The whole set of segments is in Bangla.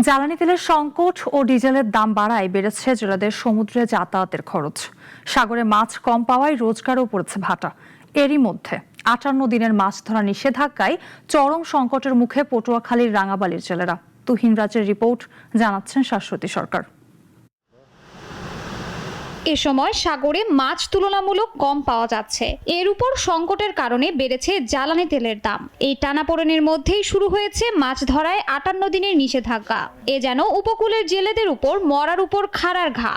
জ্বালানি তেলের সংকট ও ডিজেলের দাম বাড়ায় বেড়েছে জেলেদের সমুদ্রে যাতায়াতের খরচ। সাগরে মাছ কম পাওয়ায় রোজগারও পড়েছে ভাটা। এরই মধ্যে ৫৮ দিনের মাছ ধরা নিষেধাজ্ঞায় চরম সংকটের মুখে পটুয়াখালীর রাঙাবালির জেলেরা। তুহিন রাজের রিপোর্ট, জানাচ্ছেন শাশ্বতী সরকার। এ সময় সাগরে মাছ তুলনামূলক কম পাওয়া যাচ্ছে। এর উপর সংকটের কারণে বেড়েছে জ্বালানি তেলের দাম। এই টানাপোড়েনের মধ্যেই শুরু হয়েছে মাছ ধরায় ৫৮ দিনের নিষেধাজ্ঞা। এ যেন উপকূলের জেলেদের উপর মরার উপর খাড়ার ঘা।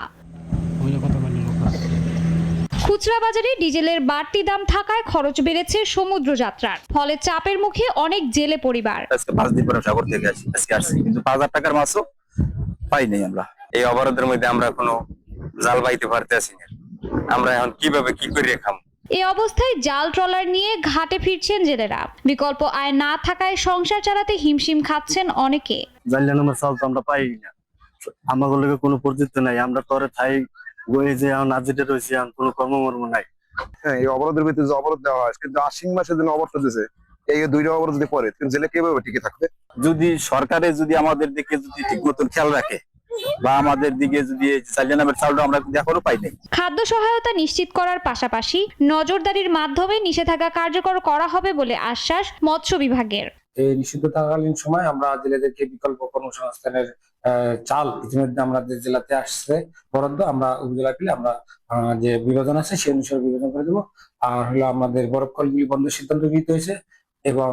খুচরা বাজারে ডিজেলের বাড়তি দাম থাকায় খরচ বেড়েছে সমুদ্র যাত্রার, ফলে চাপের মুখে অনেক জেলে পরিবার। আজকে 5 দিন পরে সাগর থেকে আজকে আসছি, কিন্তু 5,000 টাকার মাছও পাইনি আমরা। এই অবরোধের মধ্যে আমরা কোনো জাল বাইতে পারতেছি না। আমরা এখন কিভাবে কি করে খাবো? এই অবস্থায় জাল ট্রলার নিয়ে ঘাটে ফিরছেন জেলেরা। বিকল্প আয় না থাকায় সংসার চালাতে হিমশিম খাচ্ছেন অনেকে। জানলে আমার চাল তো আমরা পাই না, আমাদের লগে কোনো পরিচিত নাই। আমরা তোরে থাই গয়ে যে নাজিটে রয়েছি, কোনো কর্মমর্ম নাই। হ্যাঁ, এই অবরোধের ভিতরে যে অবরোধ দেওয়া হয়, কিন্তু আশ্বিন মাসের জন্য অবরোধ দিয়েছে। এই 2টা অবরোধ যদি পরে, কিন্তু জেলে কিভাবে টিকে থাকবে? যদি সরকারে যদি আমাদের দিকে যদি ঠিক মতন খেয়াল রাখে, বা আমাদের দিকে যদি চালিয়ে চালটা আমরা এখনো পাই নাই। খাদ্য সহায়তা নিশ্চিত করার পাশাপাশি নজরদারির মাধ্যমে নিষেধাজ্ঞা কার্যকর করা হবে বলে আশ্বাস মৎস্য বিভাগের। এই নিষিদ্ধ থাকাকালীন সময় আমরা জেলেদেরকে বিকল্প কর্মসংস্থানের চাল ইতিমধ্যে আমাদের জেলাতে আসছে বরাদ্দ। আমরা উপজেলা পেলে আমরা যে বিভাজন আছে সেই অনুসারে বিভাজন করে দেবো। আর হলো আমাদের বরফ কলগুলি বন্ধের সিদ্ধান্ত নিতে হয়েছে, এবং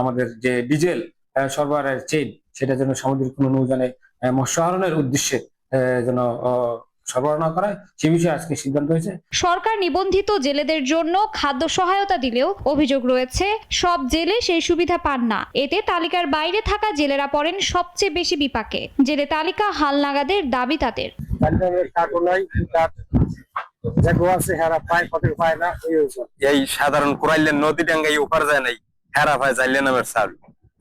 আমাদের যে ডিজেল সরবরাহের চেইন, সেটা যেন সামুদ্রিক কোনো নৌযানে মৎস্য আহরণের উদ্দেশ্যে যেন সরবরাহ না করায়, সে বিষয়ে আজকে সিদ্ধান্ত হয়েছে। সরকার নিবন্ধিত জেলেদের জন্য খাদ্য সহায়তা দিলেও অভিযোগ রয়েছে সব জেলে সেই সুবিধা পান না। এতে তালিকার বাইরে থাকা জেলেরা পড়েন সবচেয়ে বেশি বিপাকে। জেলে তালিকা হালনাগাদের দাবি তাদের। এই সাধারণ কোরাইলের নদী ডাঙ্গাই ওপার যায় নাই, হেরা ভাই জাইলে নামের চাল,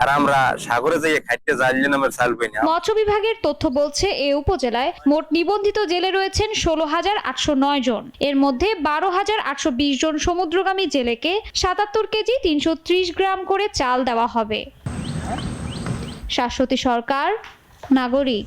আর আমরা সাগরে যাইয়ে খাইতে জাইলে নামের চাল পাই না। মৎস্য বিভাগের তথ্য বলছে এ উপজেলায় মোট নিবন্ধিত জেলে রয়েছেন 16,809 জন। এর মধ্যে 12,820 জন সমুদ্রগামী জেলেকে 77 কেজি 330 গ্রাম করে চাল দেওয়া হবে। শাশ্বতী সরকার, নাগরিক।